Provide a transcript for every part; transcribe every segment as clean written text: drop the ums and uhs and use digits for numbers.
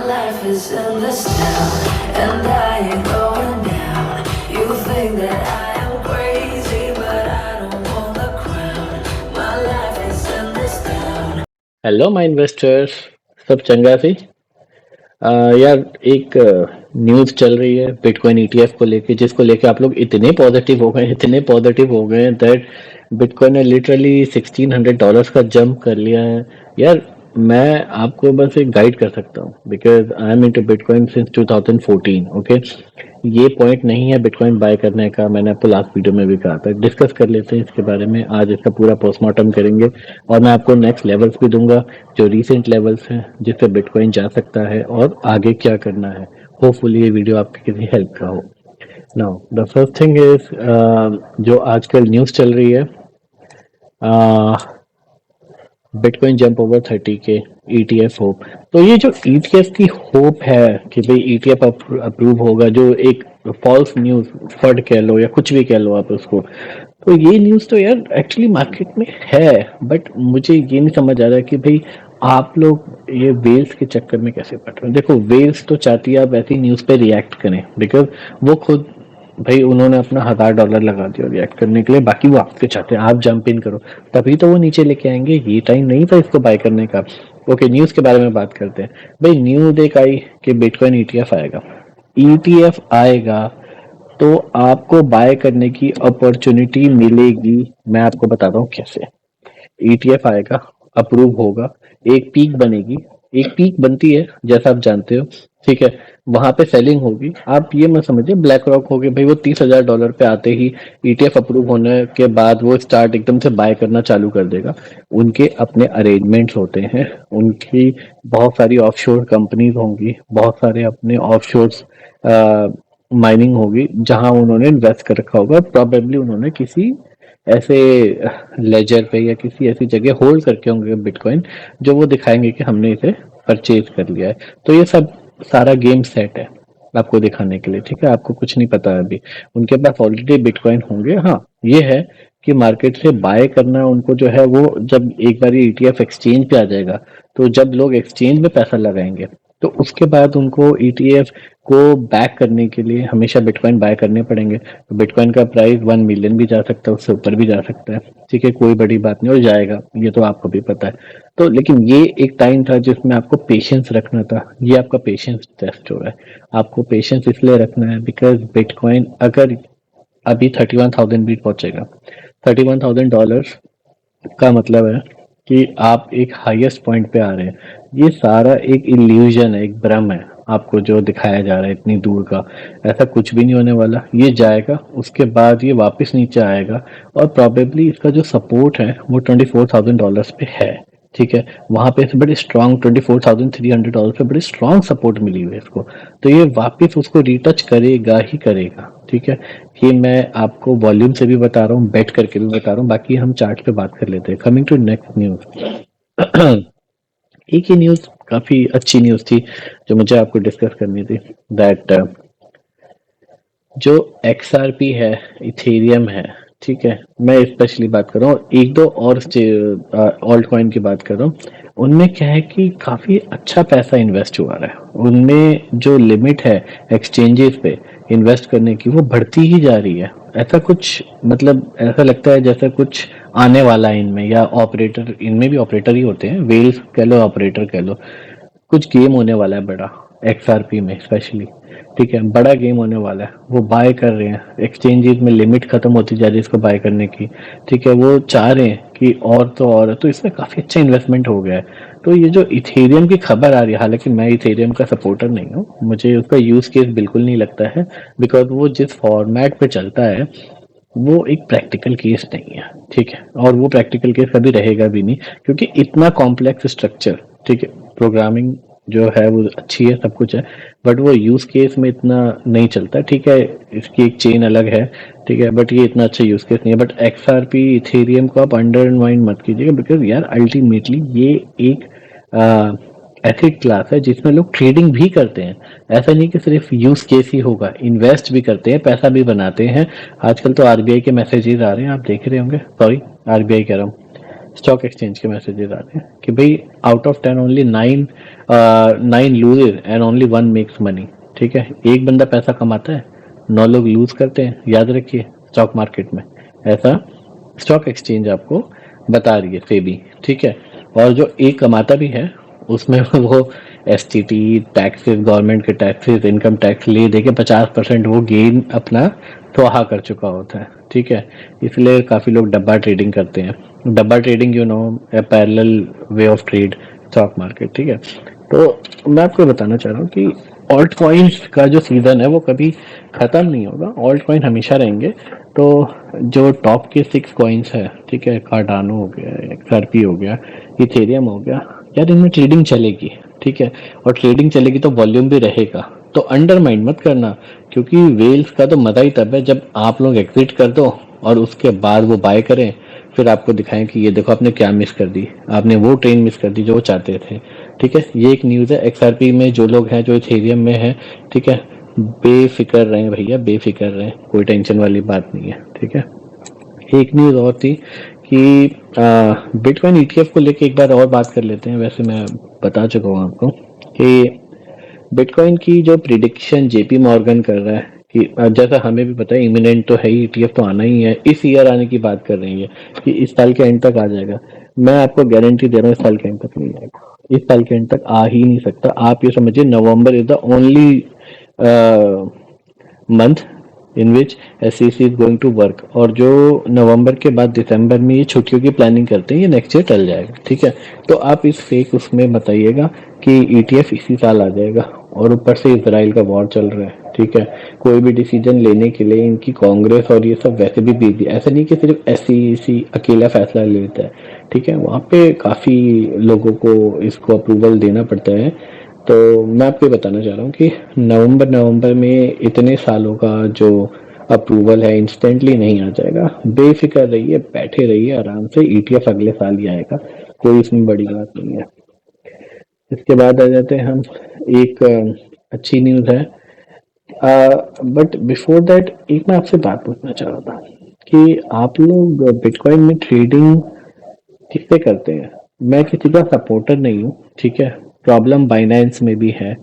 life is in this town, and I ain't going down. You think that I am crazy, but I don't want the crown. My life is in this town. Hello my investors, सब चंगा सी। यार एक news चल रही है bitcoin ETF को लेके, जिसको लेके आप लोग इतने पॉजिटिव हो गए हैं दैट बिटकॉइन ने लिटरली $1600 का जंप कर लिया है। यार मैं आपको बस एक गाइड कर सकता हूँ because I am into bitcoin since 2014। Okay, ये पॉइंट नहीं है बिटकॉइन बाय करने का, मैंने आपको लास्ट वीडियो में भी कहा था। डिस्कस कर लेते हैं इसके बारे में, आज इसका पूरा पोस्टमार्टम करेंगे और मैं आपको नेक्स्ट लेवल्स भी दूंगा, जो रीसेंट लेवल्स हैं जिससे बिटकॉइन जा सकता है और आगे क्या करना है। होपफुली ये वीडियो आपकी किसी हेल्प का हो। Now the first thing is, जो आजकल न्यूज़ चल रही है, बिटकॉइन जंप ओवर 30 के, ईटीएफ होप। तो ये जो ईटीएफ की होप है कि भाई ईटीएफ अप्रूव होगा, जो एक फॉल्स न्यूज फड कह लो या कुछ भी कह लो आप उसको, तो ये न्यूज तो यार एक्चुअली मार्केट में है। बट मुझे ये नहीं समझ आ रहा कि भाई आप लोग ये वेल्स के चक्कर में कैसे पड़ रहे हो। देखो, वेल्स तो चाहती है आप ऐसी न्यूज पे रिएक्ट करें बिकॉज वो खुद, भाई उन्होंने अपना $1000 लगा दिया रिएक्ट करने के लिए, बाकी वो आपसे चाहते हैं आप जंप इन करो, तभी तो वो नीचे लेके आएंगे। ये टाइम नहीं था इसको बाय करने का। ओके, न्यूज के बारे में बात करते हैं। भाई न्यूज एक आई कि बिटकॉइन ईटीएफ आएगा। ईटीएफ आएगा तो आपको बाय करने की अपॉर्चुनिटी मिलेगी। मैं आपको बताता हूँ कैसे। ईटीएफ आएगा, अप्रूव होगा, एक पीक बनेगी, एक पीक बनती है जैसा आप जानते हो, ठीक है। वहां पे सेलिंग होगी। आप ये मत समझिए ब्लैक रॉक हो गए भाई वो $30,000 पे आते ही ईटीएफ अप्रूव होने के बाद वो स्टार्ट एकदम से बाय करना चालू कर देगा। उनके अपने अरेंजमेंट्स होते हैं, उनकी बहुत सारी ऑफशोर कंपनीज होंगी, बहुत सारे अपने ऑफशोर माइनिंग होगी जहां उन्होंने इन्वेस्ट कर रखा होगा। प्रोबेबली उन्होंने किसी ऐसे लेजर पे या किसी ऐसी जगह होल्ड करके होंगे बिटकॉइन, जो वो दिखाएंगे कि हमने इसे परचेज कर लिया है। तो ये सब सारा गेम सेट है आपको दिखाने के लिए, ठीक है। आपको कुछ नहीं पता है अभी, उनके पास ऑलरेडी बिटकॉइन होंगे। हाँ, ये है कि मार्केट से बाय करना उनको जो है, वो जब एक बार ईटीएफ एक्सचेंज पे आ जाएगा, तो जब लोग एक्सचेंज में पैसा लगाएंगे तो उसके बाद उनको ईटीएफ को बैक करने के लिए हमेशा बिटकॉइन बाय करने पड़ेंगे। तो बिटकॉइन का प्राइस 1 मिलियन भी जा सकता है, उससे ऊपर भी जा सकता है, ठीक है। कोई बड़ी बात नहीं, और जाएगा, ये तो आपको भी पता है। तो लेकिन ये एक टाइम था जिसमें आपको पेशेंस रखना था। ये आपका पेशेंस टेस्ट हो रहा है। आपको पेशेंस इसलिए रखना है बिकॉज बिटकॉइन अगर अभी 31,000 भी पहुंचेगा, $31,000 का मतलब है कि आप एक हाईएस्ट पॉइंट पे आ रहे हैं। ये सारा एक इल्यूजन है, एक भ्रम है आपको जो दिखाया जा रहा है इतनी दूर का। ऐसा कुछ भी नहीं होने वाला। ये जाएगा, उसके बाद ये वापस नीचे आएगा, और प्रोबेबली इसका जो सपोर्ट है वो $24,000 पे है, ठीक है। वहां पे से बड़ी स्ट्रांग $24,300 पे बड़ी स्ट्रांग सपोर्ट मिली हुई है इसको। तो ये वापस उसको रिटच करेगा ही करेगा, ठीक है। ये मैं आपको वॉल्यूम से भी बता रहा हूँ, बेट करके भी बता रहा हूँ। बाकी हम चार्ट पे बात कर लेते हैं। Coming to next news. एक ही न्यूज काफी अच्छी न्यूज थी जो मुझे आपको डिस्कस करनी थी, दैट जो XRP है, इथेरियम है, ठीक है। मैं स्पेशली बात कर रहा हूँ, एक दो और ऑल्ट कॉइन की बात कर रहा हूँ। उनमें क्या है कि काफी अच्छा पैसा इन्वेस्ट हुआ रहा है। उनमें जो लिमिट है एक्सचेंजेस पे इन्वेस्ट करने की, वो बढ़ती ही जा रही है। ऐसा कुछ, मतलब ऐसा लगता है जैसा कुछ आने वाला है इनमें, या ऑपरेटर, इनमें भी ऑपरेटर ही होते हैं, वेल्स कह लो, ऑपरेटर कह लो। कुछ गेम होने वाला है बड़ा XRP में स्पेशली, ठीक है। बड़ा गेम होने वाला है। वो बाय कर रहे हैं, एक्सचेंजेस में लिमिट खत्म होती जा रही है इसको बाय करने की, ठीक है। वो चाह रहे हैं कि और तो और, तो इसमें काफी अच्छा इन्वेस्टमेंट हो गया है। तो ये जो इथेरियम की खबर आ रही है, हालांकि मैं इथेरियम का सपोर्टर नहीं हूँ, मुझे उसका यूज केस बिल्कुल नहीं लगता है, बिकॉज वो जिस फॉर्मेट पे चलता है वो एक प्रैक्टिकल केस नहीं है, ठीक है। और वो प्रैक्टिकल केस कभी रहेगा भी नहीं, क्योंकि इतना कॉम्प्लेक्स स्ट्रक्चर, ठीक है। प्रोग्रामिंग जो है वो अच्छी है, सब कुछ है, बट वो यूज केस में इतना नहीं चलता, ठीक है। इसकी एक चेन अलग है, ठीक है, बट ये इतना अच्छा यूज केस नहीं है। बट XRP इथेरियम को आप अंडरमाइन मत कीजिएगा, बिकॉज यार अल्टीमेटली ये एक एथिक क्लास है जिसमें लोग ट्रेडिंग भी करते हैं। ऐसा नहीं कि सिर्फ यूज केस ही होगा, इन्वेस्ट भी करते हैं, पैसा भी बनाते हैं। आजकल तो आरबीआई के मैसेजेस आ रहे हैं, आप देख रहे होंगे, सॉरी आरबीआई कह रहा हूँ, स्टॉक एक्सचेंज के मैसेजेस आ रहे हैं कि भाई out of 10 only 9 9 loses and only 1 makes money. ठीक है, एक बंदा पैसा कमाता है, 9 लोग लूज करते हैं, याद रखिए स्टॉक मार्केट में। ऐसा स्टॉक एक्सचेंज आपको बता रही है सेबी। ठीक है, और जो एक कमाता भी है उसमें वो एसटीटी टैक्सेस, गवर्नमेंट के टैक्सेस, इनकम टैक्स ले दे के 50% वो गेन अपना स्वाहा कर चुका होता है। ठीक है, इसलिए काफी लोग डब्बा ट्रेडिंग करते हैं। डब्बा trading A parallel way of trade stock market. ठीक है, तो मैं आपको बताना चाह रहा हूँ कि ऑल्ट कॉइन्स का जो सीजन है वो कभी खत्म नहीं होगा, ऑल्ट कॉइन हमेशा रहेंगे। तो जो टॉप के 6 कॉइन्स है, ठीक है, कार्डानो हो गया, एक्सआरपी हो गया, इथेरियम हो गया, यार इनमें ट्रेडिंग चलेगी। ठीक है, और ट्रेडिंग चलेगी तो वॉल्यूम भी रहेगा, तो अंडर माइंड मत करना, क्योंकि वेल्स का तो मजा ही तब है जब आप लोग एग्जिट कर दो और उसके बाद वो बाय करें, फिर आपको दिखाएं कि ये देखो आपने क्या मिस कर दी, आपने वो ट्रेन मिस कर दी जो वो चाहते थे। ठीक है, ये एक न्यूज़ है। एक्सआरपी में जो लोग हैं, जो इथेरियम में है, ठीक है, बेफिक्र रहें भैया, बेफिक्र रहें, कोई टेंशन वाली बात नहीं है। ठीक है, एक न्यूज़ और थी कि बिटकॉइन ईटीएफ को लेके एक बार और बात कर लेते हैं। वैसे मैं बता चुका हूँ आपको कि बिटकॉइन की जो प्रिडिक्शन जेपी मॉर्गन कर रहा है कि जैसा हमें भी पता है इमिनेंट तो है ही, ईटीएफ तो आना ही है, इस ईयर आने की बात कर रही है कि इस साल के एंड तक आ जाएगा। मैं आपको गारंटी दे रहा हूँ इस साल के एंड तक नहीं आएगा, इस साल के एंड तक आ ही नहीं सकता। आप ये समझिए November is the only month in which SEC is going to work, और जो नवंबर के बाद दिसंबर में ये छुट्टियों की प्लानिंग करते हैं, ये नेक्स्ट ईयर टल जाएगा। ठीक है, तो आप इस फेक उसमें बताइएगा कि ईटीएफ इसी साल आ जाएगा, और ऊपर से इसराइल का वॉर चल रहा है। ठीक है, कोई भी डिसीजन लेने के लिए इनकी कांग्रेस और ये सब वैसे भी बिजी, ऐसा नहीं कि सिर्फ एसईसी अकेला फैसला ले लेता है। ठीक है, वहाँ पे काफी लोगों को इसको अप्रूवल देना पड़ता है। तो मैं आपको बताना चाह रहा हूँ कि नवंबर में इतने सालों का जो अप्रूवल है इंस्टेंटली नहीं आ जाएगा। बेफिक्र रहिए, बैठे रहिए आराम से, ईटीएफ अगले साल ही आएगा, कोई इसमें बड़ी बात नहीं है। इसके बाद आ जाते हैं हम, एक अच्छी न्यूज़ है, बट बिफोर दैट एक मैं आपसे बात पूछना चाह रहा था कि आप लोग बिटकॉइन में ट्रेडिंग किससे करते हैं? मैं किसी का सपोर्टर नहीं हूँ, ठीक है, प्रॉब्लम बाइनेंस में भी है,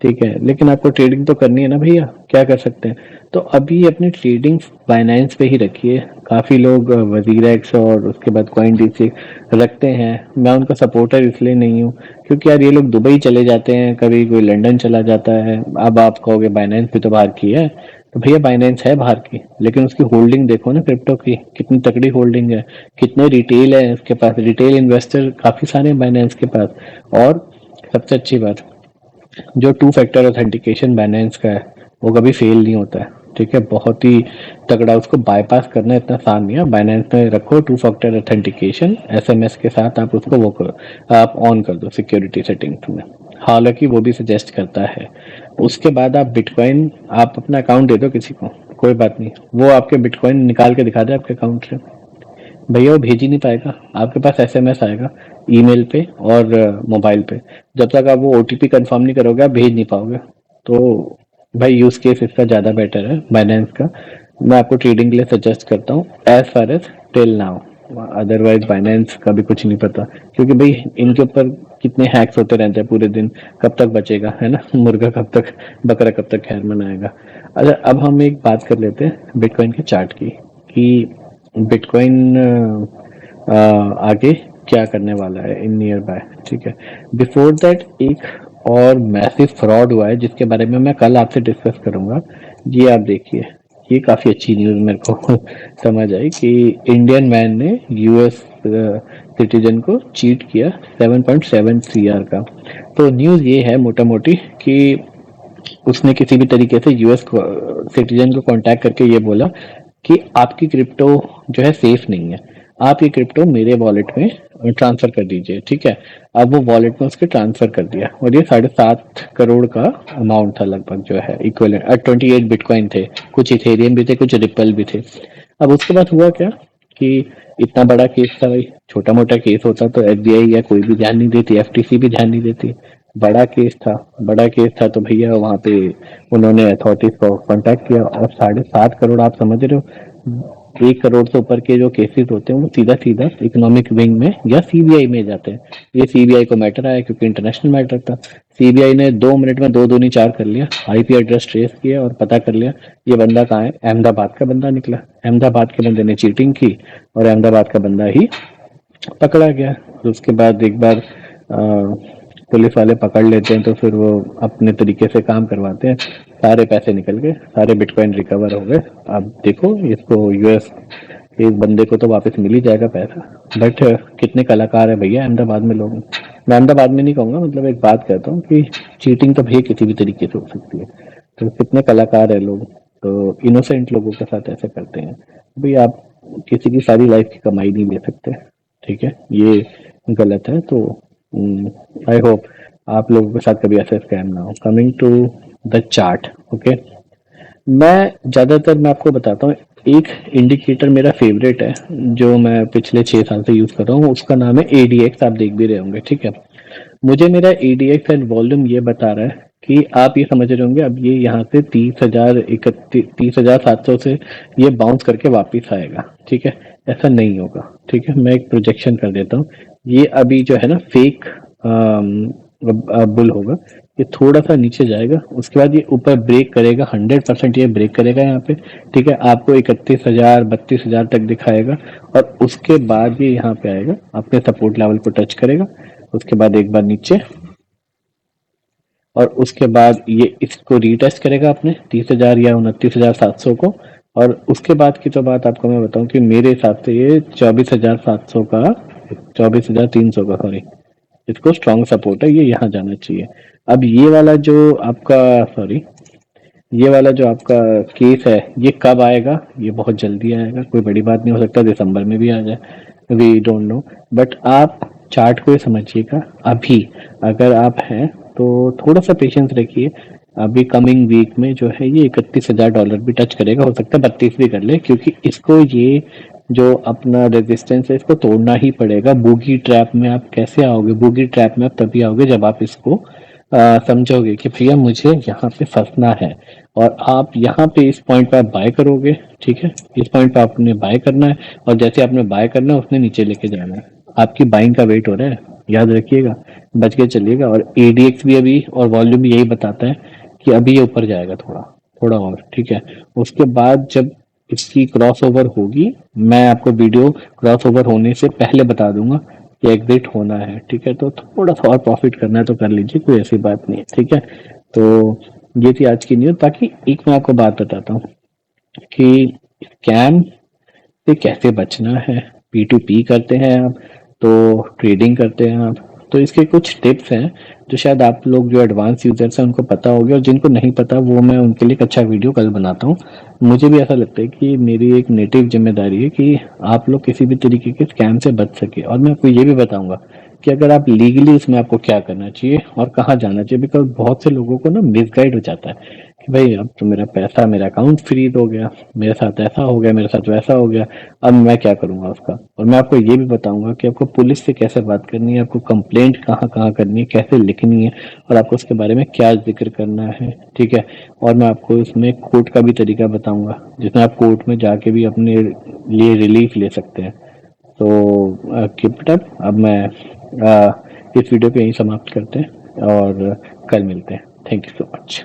ठीक है, लेकिन आपको ट्रेडिंग तो करनी है ना भैया, क्या कर सकते हैं? तो अभी अपनी ट्रेडिंग बाइनेंस पे ही रखिए। काफ़ी लोग वजीर एक्स और उसके बाद कॉइन डीसी रखते हैं, मैं उनका सपोर्टर इसलिए नहीं हूँ क्योंकि यार ये लोग दुबई चले जाते हैं, कभी कोई लंदन चला जाता है। अब आप कहोगे बाइनेंस भी तो बाहर की है, तो भैया बाइनेंस है बाहर की, लेकिन उसकी होल्डिंग देखो ना क्रिप्टो की, कितनी तगड़ी होल्डिंग है, कितने रिटेल है उसके पास, रिटेल इन्वेस्टर काफी सारे हैं बाइनेंस के पास। और सबसे अच्छी बात, जो 2 फैक्टर ऑथेंटिकेशन बाइनेंस का है वो कभी फेल नहीं होता है। ठीक है, बहुत ही तगड़ा, उसको बाईपास करना इतना आसान नहीं है। बाइनेंस में रखो 2 फैक्टर ऑथेंटिकेशन, एसएमएस के साथ आप उसको वो करो, आप ऑन कर दो सिक्योरिटी सेटिंग्स में, हालांकि वो भी सजेस्ट करता है। उसके बाद आप बिटकॉइन, आप अपना अकाउंट दे दो किसी को, कोई बात नहीं, वो आपके बिटकॉइन निकाल के दिखा दे आपके अकाउंट से, भैया वो भेज ही नहीं पाएगा, आपके पास एसएमएस आएगा ईमेल पे और मोबाइल पे, जब तक आप वो ओटीपी कंफर्म नहीं करोगे आप भेज नहीं पाओगे। तो भाई यूज केस इसका ज़्यादा बेटर है बाइनेंस का, मैं आपको ट्रेडिंग के लिए सजेस्ट करता हूँ as far as till now. Otherwise Binance का भी कुछ नहीं पता, क्योंकि भाई इनके ऊपर कितने हैक्स होते रहते हैं पूरे दिन, कब तक बचेगा, है ना, मुर्गा कब तक, बकरा कब तक खैर मनाएगा। अच्छा, अब हम एक बात कर लेते हैं बिटकॉइन के चार्ट की, कि बिटकॉइन आगे क्या करने वाला है इन नियर बाय। ठीक है, बिफोर दैट एक और मैसिव फ्रॉड हुआ है जिसके बारे में मैं कल आपसे डिस्कस करूंगा। ये आप देखिए, ये काफी अच्छी न्यूज मेरे को समझ आई कि इंडियन मैन ने यूएस सिटीजन को चीट किया 7.7 सीआर का। तो न्यूज ये है मोटा मोटी कि उसने किसी भी तरीके से यूएस सिटीजन को कांटेक्ट करके ये बोला कि आपकी क्रिप्टो जो है सेफ नहीं है, आप ये क्रिप्टो मेरे वॉलेट में ट्रांसफर कर दीजिए। ठीक है, अब वो वॉलेट में उसके ट्रांसफर कर दिया, और ये 7.5 करोड़ का अमाउंट था लगभग, जो है इक्वलेंट 28 बिटकॉइन थे, कुछ इथेरियम भी थे, कुछ रिपल भी थे। अब उसके बाद हुआ क्या कि इतना बड़ा केस था भाई, छोटा मोटा केस होता तो एफबीआई या कोई भी ध्यान नहीं देती, एफटीसी भी ध्यान नहीं देती, बड़ा केस था, बड़ा केस था, तो भैया वहां पे उन्होंने अथॉरिटीज को कांटेक्ट किया, और 7.5 करोड़ आप समझ रहे हो, 1 करोड़ से ऊपर के जो केसेस होते हैं वो सीधा सीधा इकोनॉमिक विंग में या सीबीआई में जाते हैं। ये सीबीआई को मैटर आया क्योंकि इंटरनेशनल मैटर था। सीबीआई ने 2 मिनट में दो दूनी चार कर लिया, आईपी एड्रेस ट्रेस किया और पता कर लिया ये बंदा कहाँ है। अहमदाबाद का बंदा निकला, अहमदाबाद के बंदे ने चीटिंग की और अहमदाबाद का बंदा ही पकड़ा गया। तो उसके बाद एक बार पुलिस वाले पकड़ लेते हैं तो फिर वो अपने तरीके से काम करवाते हैं, सारे पैसे निकल गए, सारे बिटकॉइन रिकवर हो गए। अब देखो इसको यूएस एक बंदे को तो वापस मिल ही जाएगा पैसा, बट कितने कलाकार है भैया अहमदाबाद में लोग। मैं अहमदाबाद में नहीं कहूँगा, मतलब एक बात कहता हूँ कि चीटिंग तो भैया किसी भी तरीके से हो सकती है, तो कितने कलाकार है लोग, तो इनोसेंट लोगों के साथ ऐसे करते हैं। भाई आप किसी की सारी लाइफ की कमाई नहीं ले सकते, ठीक है, ये गलत है। तो आई होप आप लोगों के साथ कभी ऐसा स्कैम ना हो। Coming to the chart, okay, मैं आपको बताता हूँ, एक इंडिकेटर मेरा फेवरेट है जो मैं पिछले 6 साल से यूज कर रहा हूँ, उसका नाम है एडीएक्स। आप देख भी रहे होंगे, ठीक है। मुझे मेरा एडीएक्स एंड वॉल्यूम ये बता रहा है कि आप ये समझ रहे होंगे अब ये यहाँ से 30,700 से ये बाउंस करके वापस आएगा, ठीक है। ऐसा नहीं होगा, ठीक है। मैं एक प्रोजेक्शन कर देता हूँ, ये अभी जो है ना फेक बुल होगा, ये थोड़ा सा नीचे जाएगा, उसके बाद ये ऊपर ब्रेक करेगा, 100% ये ब्रेक करेगा यहाँ पे, ठीक है। आपको 31,000 32,000 तक दिखाएगा और उसके बाद ये यहाँ पे आएगा, अपने सपोर्ट लेवल को टच करेगा, उसके बाद एक बार नीचे और उसके बाद ये इसको रीटेस्ट करेगा अपने 30,000 या 29,700 को। और उसके बाद की तो बात आपको मैं बताऊं कि मेरे हिसाब से ये 24,700 का 24,300 का सॉरी, इसको स्ट्रॉन्ग सपोर्ट है, ये यहाँ जाना चाहिए। अब ये वाला जो आपका केस है ये कब आएगा, ये बहुत जल्दी आएगा, कोई बड़ी बात नहीं, हो सकता दिसंबर में भी आ जाए, वी डोंट नो। बट आप चार्ट को ये समझिएगा, अभी अगर आप हैं तो थोड़ा सा पेशेंस रखिए। अभी कमिंग वीक में जो है ये $31,000 भी टच करेगा, हो सकता है 32 भी कर ले, क्योंकि इसको ये जो अपना रेजिस्टेंस है इसको तोड़ना ही पड़ेगा। बूगी ट्रैप में आप कैसे आओगे, बूगी ट्रैप में आप तभी आओगे जब आप इसको समझोगे कि भैया मुझे यहाँ पे फंसना है, और आप यहाँ पे इस पॉइंट पे आप बाय करोगे, ठीक है। इस पॉइंट पे आपने बाय करना है और जैसे आपने बाय करना है उसने नीचे लेके जाना है, आपकी बाइंग का वेट हो रहा है, याद रखिएगा, बच के चलिएगा। और एडीएक्स भी अभी और वॉल्यूम भी यही बताता है कि अभी ये ऊपर जाएगा थोड़ा थोड़ा और, ठीक है। उसके बाद जब इसकी क्रॉस ओवर होगी, मैं आपको वीडियो क्रॉस ओवर होने से पहले बता दूंगा कि एग्जिट होना है, ठीक है। तो थोड़ा सा और प्रॉफिट करना है तो कर लीजिए, कोई ऐसी बात नहीं है, ठीक है। तो ये थी आज की न्यूज। बाकी एक मैं आपको बात बताता हूँ कि स्कैम से कैसे बचना है। P2P करते हैं आप, तो ट्रेडिंग करते हैं आप, तो इसके कुछ टिप्स हैं जो शायद आप लोग जो एडवांस यूजर्स हैं उनको पता होगी, और जिनको नहीं पता वो मैं उनके लिए एक अच्छा वीडियो कल बनाता हूँ। मुझे भी ऐसा लगता है कि मेरी एक नेटिव जिम्मेदारी है कि आप लोग किसी भी तरीके के स्कैम से बच सके, और मैं आपको ये भी बताऊंगा कि अगर आप लीगली इसमें आपको क्या करना चाहिए और कहाँ जाना चाहिए। बिकॉज बहुत से लोगों को ना मिसगाइड हो जाता है कि भाई अब तो मेरा पैसा, मेरा अकाउंट फ्रीज हो गया, मेरे साथ ऐसा हो गया, मेरे साथ वैसा हो गया, अब मैं क्या करूंगा उसका। और मैं आपको ये भी बताऊंगा कि आपको पुलिस से कैसे बात करनी है, आपको कंप्लेंट कहाँ कहाँ करनी है, कैसे लिखनी है, और आपको उसके बारे में क्या जिक्र करना है, ठीक है। और मैं आपको इसमें कोर्ट का भी तरीका बताऊंगा जिसमें आप कोर्ट में जाके भी अपने लिए रिलीफ ले सकते हैं। तो कीप इट अप। अब मैं इस वीडियो को यहीं समाप्त करते हैं और कल मिलते हैं। Thank you so much.